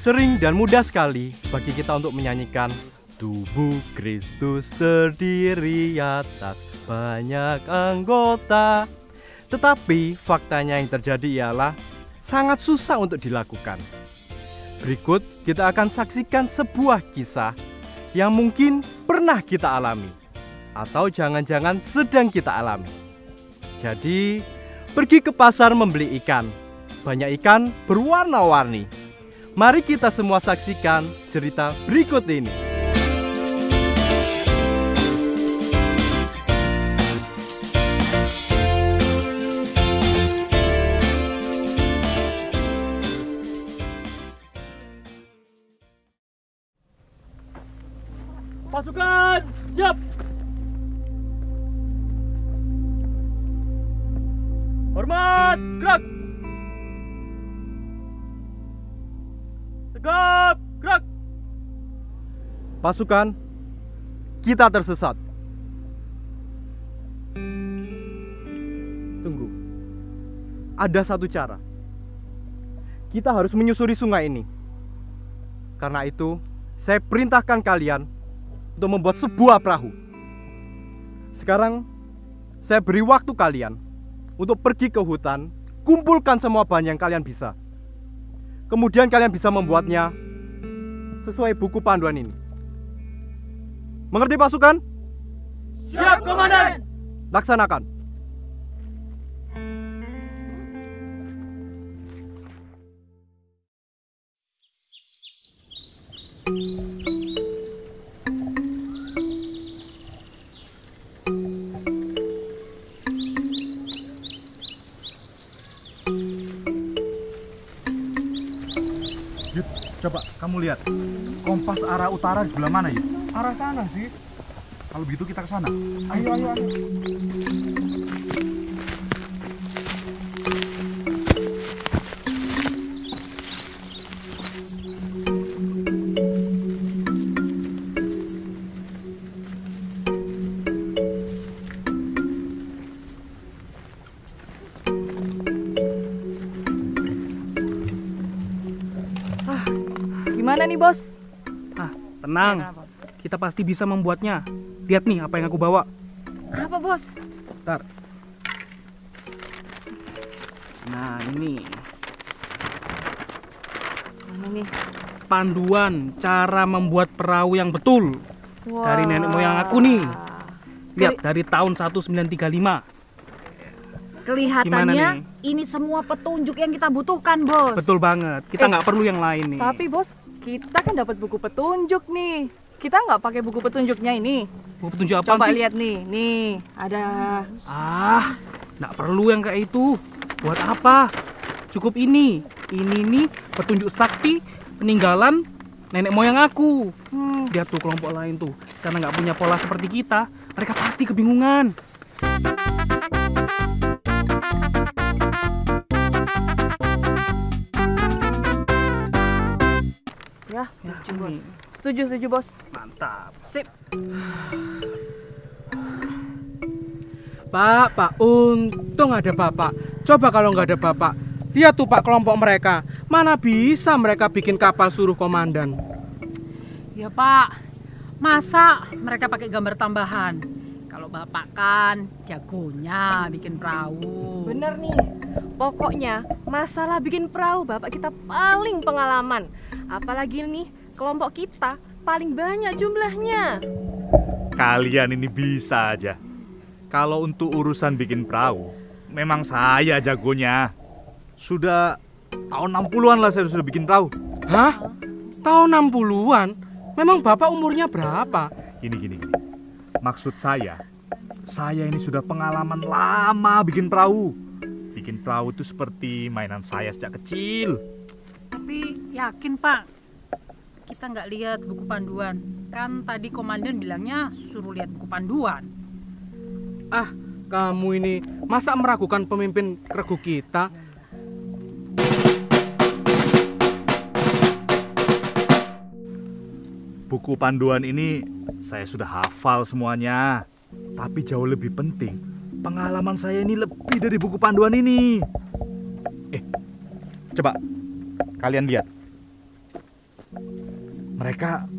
sering dan mudah sekali bagi kita untuk menyanyikan tubuh Kristus terdiri atas banyak anggota. Tetapi faktanya yang terjadi ialah sangat susah untuk dilakukan. Berikut kita akan saksikan sebuah kisah yang mungkin pernah kita alami atau jangan-jangan sedang kita alami. Jadi, pergi ke pasar membeli ikan. Banyak ikan berwarna-warni. Mari kita semua saksikan cerita berikut ini. Pasukan, siap! Hormat, gerak! Tegap, gerak! Pasukan, kita tersesat. Tunggu. Ada satu cara. Kita harus menyusuri sungai ini. Karena itu, saya perintahkan kalian untuk membuat sebuah perahu. Sekarang, saya beri waktu kalian untuk pergi ke hutan, kumpulkan semua bahan yang kalian bisa. Kemudian kalian bisa membuatnya sesuai buku panduan ini. Mengerti pasukan? Siap, Komandan! Laksanakan. Yud, coba kamu lihat. Kompas arah utara di sebelah mana, Yud? Arah sana sih. Kalau begitu kita ke sana. Ayo, ayo, ayo. Gimana nih, Bos? Tenang, kita pasti bisa membuatnya. Lihat nih apa yang aku bawa. Apa, Bos? Bentar. Nah, ini Ini. panduan cara membuat perahu yang betul. Dari nenek moyang aku nih. Lihat, dari tahun 1935. Kelihatannya Gimana nih? ini semua petunjuk yang kita butuhkan, Bos. Betul banget. Kita nggak perlu yang lain nih. Tapi bos, kita kan dapat buku petunjuk nih. Kita nggak pakai buku petunjuknya ini. Buku petunjuk apa Coba sih? lihat nih ada. Nggak perlu yang kayak itu. Buat apa? Cukup ini. Ini nih petunjuk sakti peninggalan nenek moyang aku. Lihat tuh kelompok lain tuh. Karena nggak punya pola seperti kita, mereka pasti kebingungan. Ya, setuju bos. Setuju bos. Mantap. Sip. Pak, untung ada Bapak. Coba kalau nggak ada Bapak, lihat tuh Pak kelompok mereka. Mana bisa mereka bikin kapal suruh komandan? Ya Pak, masa mereka pakai gambar tambahan? Kalau Bapak kan jagonya bikin perahu. Bener nih. Pokoknya masalah bikin perahu Bapak kita paling pengalaman. Apalagi nih kelompok kita paling banyak jumlahnya. Kalian ini bisa aja. Kalau untuk urusan bikin perahu, memang saya jagonya. Sudah tahun 60-an lah saya sudah bikin perahu. Hah? Tahun 60-an? Memang Bapak umurnya berapa? Gini. Maksud saya ini sudah pengalaman lama bikin perahu. Bikin perahu itu seperti mainan saya sejak kecil. Tapi yakin Pak, kita nggak lihat buku panduan. Kan tadi komandan bilangnya suruh lihat buku panduan. Kamu ini masa meragukan pemimpin regu kita? Buku panduan ini saya sudah hafal semuanya. Tapi jauh lebih penting, pengalaman saya ini lebih dari buku panduan ini. Coba kalian lihat. Mereka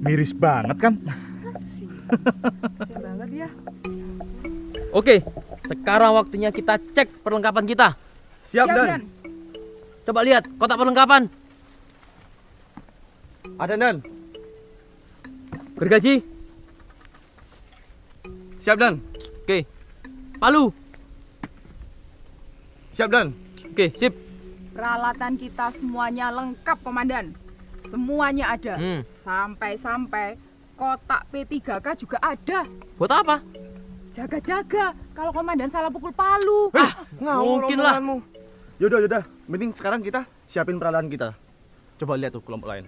miris banget kan? Keren banget ya. Oke, sekarang waktunya kita cek perlengkapan kita. Siap, Dan. Coba lihat kotak perlengkapan. Ada, Dan. Gergaji. Siap, Dan. Oke. Palu. Siap, Dan. Oke, sip. Peralatan kita semuanya lengkap, Komandan. Semuanya ada. Sampai-sampai kotak P3K juga ada. Buat apa? Jaga-jaga kalau Komandan salah pukul palu. Mungkin lah. Yaudah. Mending sekarang kita siapin peralatan kita. Coba lihat tuh kelompok lain.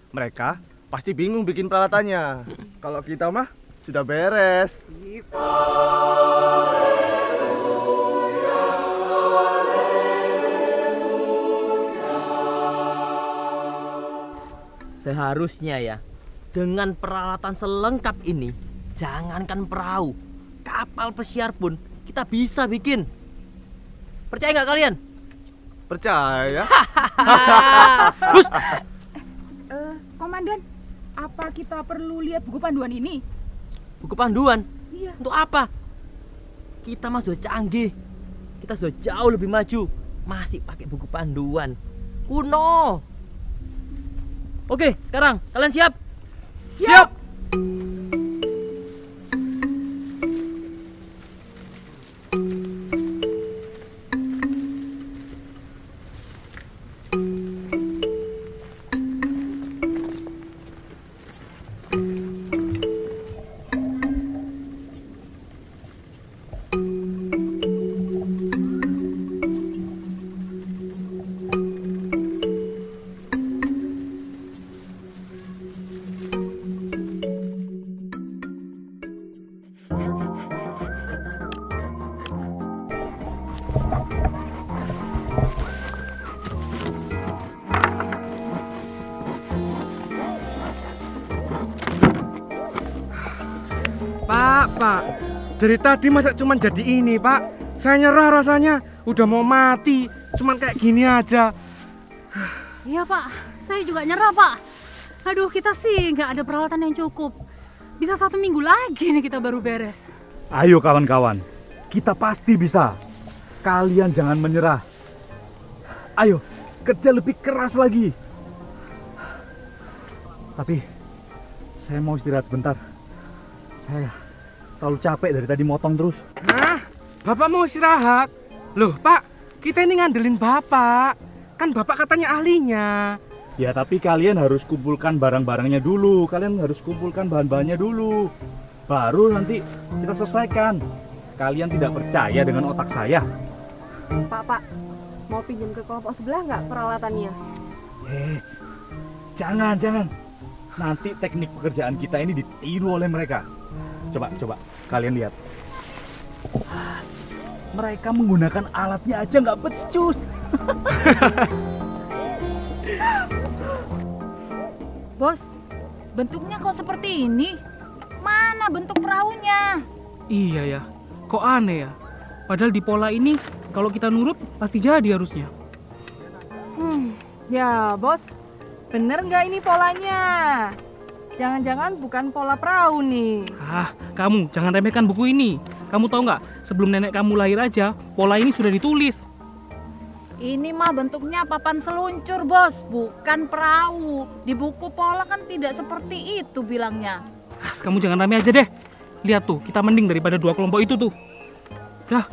Mereka pasti bingung bikin peralatannya. Kalau kita mah sudah beres. Seharusnya ya, dengan peralatan selengkap ini, jangankan perahu, kapal pesiar pun kita bisa bikin. Percaya nggak kalian? Percaya? Bus! Komandan, apa kita perlu lihat buku panduan ini? Buku panduan? Iya. Untuk apa? Kita mah sudah canggih. Kita sudah jauh lebih maju. Masih pakai buku panduan. Kuno. Oke, sekarang kalian siap? Siap. Pak, dari tadi masa cuman jadi ini, Pak? Saya nyerah rasanya, udah mau mati, cuman kayak gini aja. Iya Pak, saya juga nyerah Pak. Aduh, kita sih nggak ada peralatan yang cukup. Bisa 1 minggu lagi nih kita baru beres. Ayo kawan-kawan, kita pasti bisa. Kalian jangan menyerah. Ayo, kerja lebih keras lagi. Tapi, saya mau istirahat sebentar. Saya terlalu capek dari tadi motong terus. Hah? Bapak mau istirahat? Loh, Pak, kita ini ngandelin Bapak. Kan Bapak katanya ahlinya. Ya, tapi kalian harus kumpulkan barang-barangnya dulu. Kalian harus kumpulkan bahan-bahannya dulu. Baru nanti kita selesaikan. Kalian tidak percaya dengan otak saya? Pak, mau pinjam ke kelompok sebelah nggak peralatannya? Yes. Jangan. Nanti teknik pekerjaan kita ini ditiru oleh mereka. Coba, kalian lihat. Mereka menggunakan alatnya aja nggak becus. Bos, bentuknya kok seperti ini? Mana bentuk perahunya? Iya ya, kok aneh ya? Padahal di pola ini, kalau kita nurut, pasti jadi harusnya. Ya bos, bener nggak ini polanya? Jangan-jangan bukan pola perahu nih. Ah, kamu jangan remehkan buku ini. Kamu tahu nggak, sebelum nenek kamu lahir aja, pola ini sudah ditulis. Ini mah bentuknya papan seluncur, Bos, bukan perahu. Di buku pola kan tidak seperti itu bilangnya. Ah, kamu jangan rame aja deh. Lihat tuh, kita mending daripada 2 kelompok itu tuh. Dah.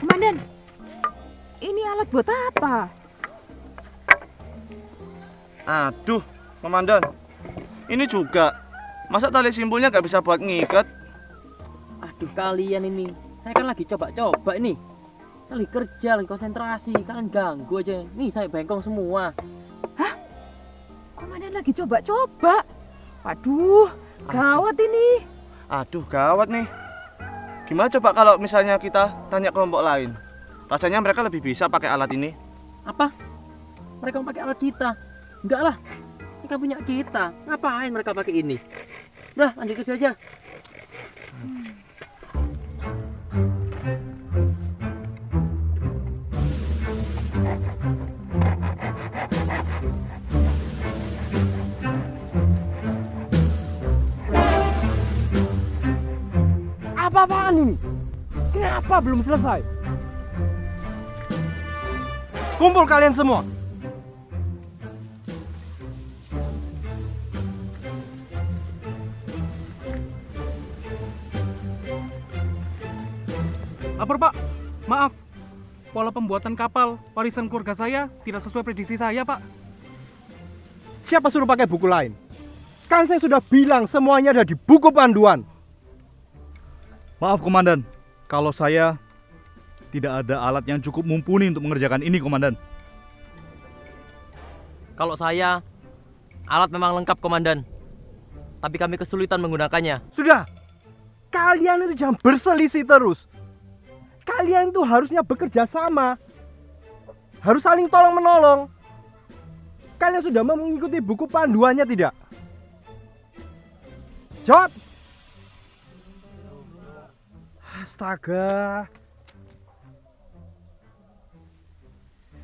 Komandan, ini alat buat apa? Aduh, Komandan. Ini juga. Masa tali simpulnya nggak bisa buat ngikat? Aduh, kalian ini. Saya kan lagi coba-coba ini. Saya lagi kerja, lagi konsentrasi. Kalian ganggu aja. Nih, saya bengkong semua. Komandan lagi coba-coba. Waduh, gawat ini. Aduh, gawat nih. Gimana coba kalau misalnya kita tanya kelompok lain? Rasanya mereka lebih bisa pakai alat ini. Apa? Mereka mau pakai alat kita? Enggak lah. Ini kan punya kita. Ngapain mereka pakai ini? Udah, lanjut kerja aja. Apa-apaan ini? Kenapa belum selesai? Kumpul kalian semua. Lapor Pak, maaf. Pola pembuatan kapal warisan keluarga saya tidak sesuai prediksi saya Pak. Siapa suruh pakai buku lain? Kan saya sudah bilang semuanya ada di buku panduan. Maaf Komandan, kalau saya tidak ada alat yang cukup mumpuni untuk mengerjakan ini Komandan. Kalau saya, alat memang lengkap Komandan. Tapi kami kesulitan menggunakannya. Sudah, kalian itu jangan berselisih terus. Kalian itu harusnya bekerja sama. Harus saling tolong menolong. Kalian sudah mengikuti buku panduannya tidak? Jawab. Astaga.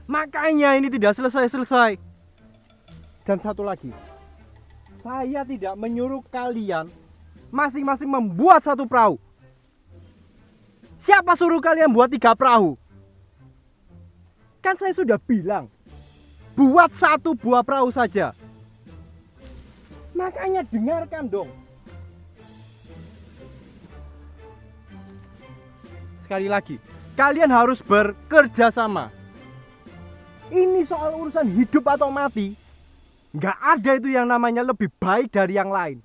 Makanya ini tidak selesai-selesai. Dan satu lagi, saya tidak menyuruh kalian masing-masing membuat satu perahu. Siapa suruh kalian buat 3 perahu? Kan saya sudah bilang, buat 1 buah perahu saja. Makanya dengarkan dong. Sekali lagi, kalian harus bekerja sama. Ini soal urusan hidup atau mati. Nggak ada itu yang namanya lebih baik dari yang lain.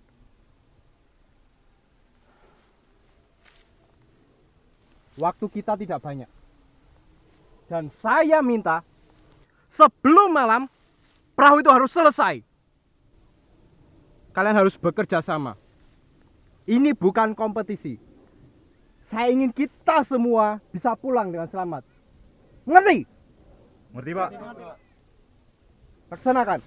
Waktu kita tidak banyak. Dan saya minta, sebelum malam, perahu itu harus selesai. Kalian harus bekerja sama. Ini bukan kompetisi. Saya ingin kita semua bisa pulang dengan selamat. Mengerti? Ngerti Pak? Laksanakan.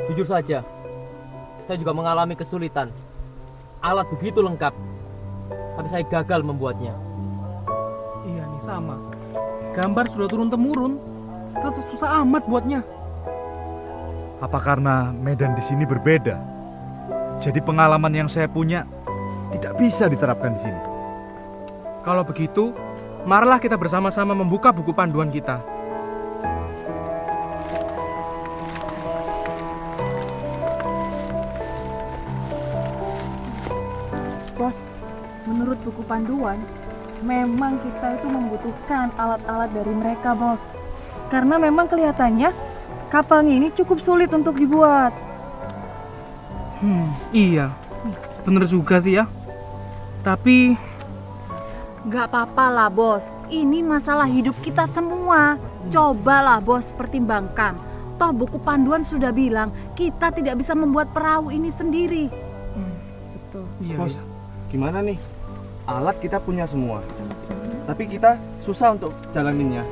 Jujur saja, saya juga mengalami kesulitan. Alat begitu lengkap, tapi saya gagal membuatnya. Iya nih sama. Gambar sudah turun-temurun, tetap susah amat buatnya. Apa karena medan di sini berbeda? Jadi pengalaman yang saya punya tidak bisa diterapkan di sini. Kalau begitu, marilah kita bersama-sama membuka buku panduan kita. Bos, menurut buku panduan, memang kita itu membutuhkan alat-alat dari mereka, Bos. Karena memang kelihatannya kapalnya ini cukup sulit untuk dibuat. Iya. Bener juga sih ya. Tapi Nggak apa-apa lah bos, ini masalah hidup kita semua. Cobalah bos pertimbangkan. Toh buku panduan sudah bilang kita tidak bisa membuat perahu ini sendiri. Betul. iya, Bos, iya. gimana nih? Alat kita punya semua, tapi kita susah untuk jalaninnya.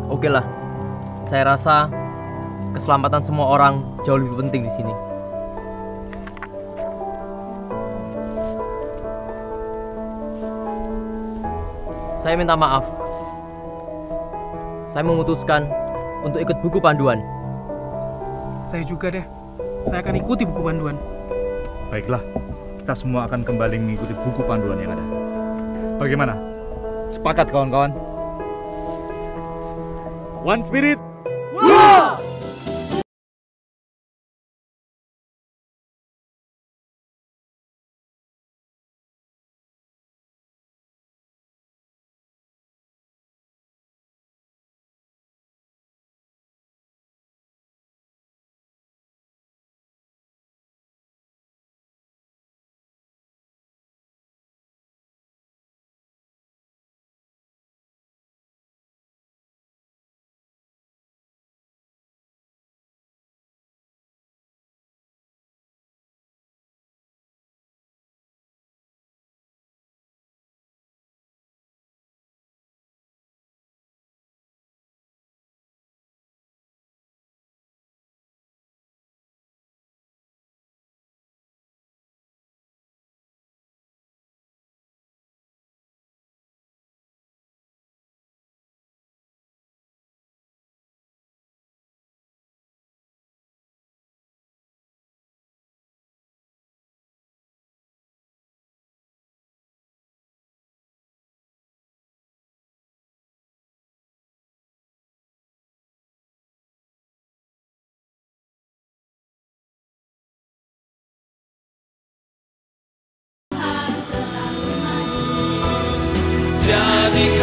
Oke lah, saya rasa keselamatan semua orang jauh lebih penting di sini. Saya minta maaf. Saya memutuskan untuk ikut buku panduan. Saya juga deh. Saya akan ikuti buku panduan. Baiklah, kita semua akan kembali mengikuti buku panduan yang ada. Bagaimana? Sepakat kawan-kawan? One Spirit. Wah!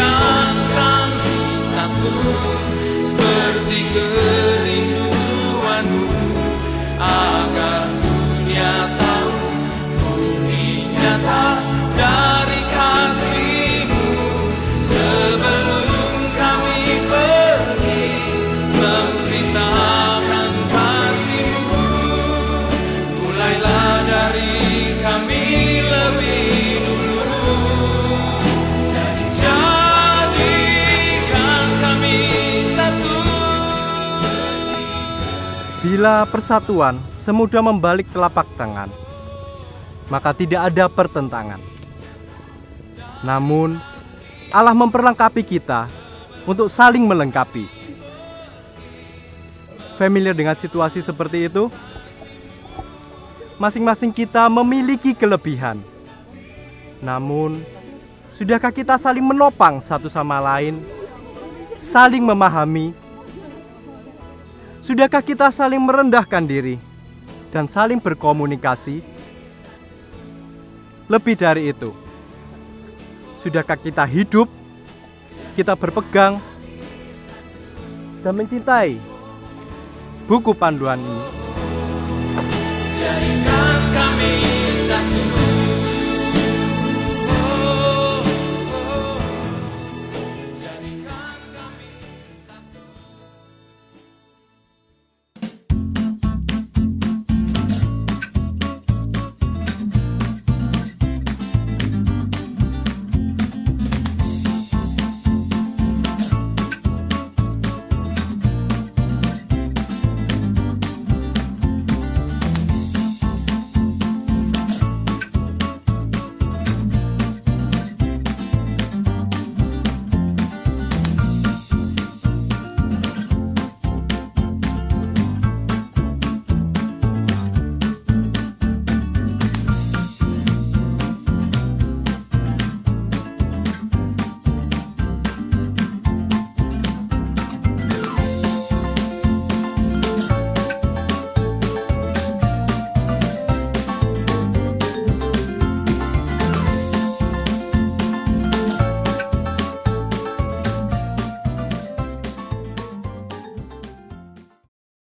jadikan kami satu seperti kerinduanmu, agar dunia tahu bukti nyata dari kasih-Mu. Sebelum kami pergi memberitakan kasih-Mu, mulailah dari kami lebih dulu. Jadikan kami satu. Bila persatuan semudah membalik telapak tangan, maka tidak ada pertentangan. Namun, Allah memperlengkapi kita untuk saling melengkapi. Familiar dengan situasi seperti itu? Masing-masing kita memiliki kelebihan. Namun, sudahkah kita saling menopang satu sama lain? Saling memahami? Sudahkah kita saling merendahkan diri dan saling berkomunikasi? Lebih dari itu, sudahkah kita hidup, kita berpegang, dan mencintai buku panduan ini? Jadi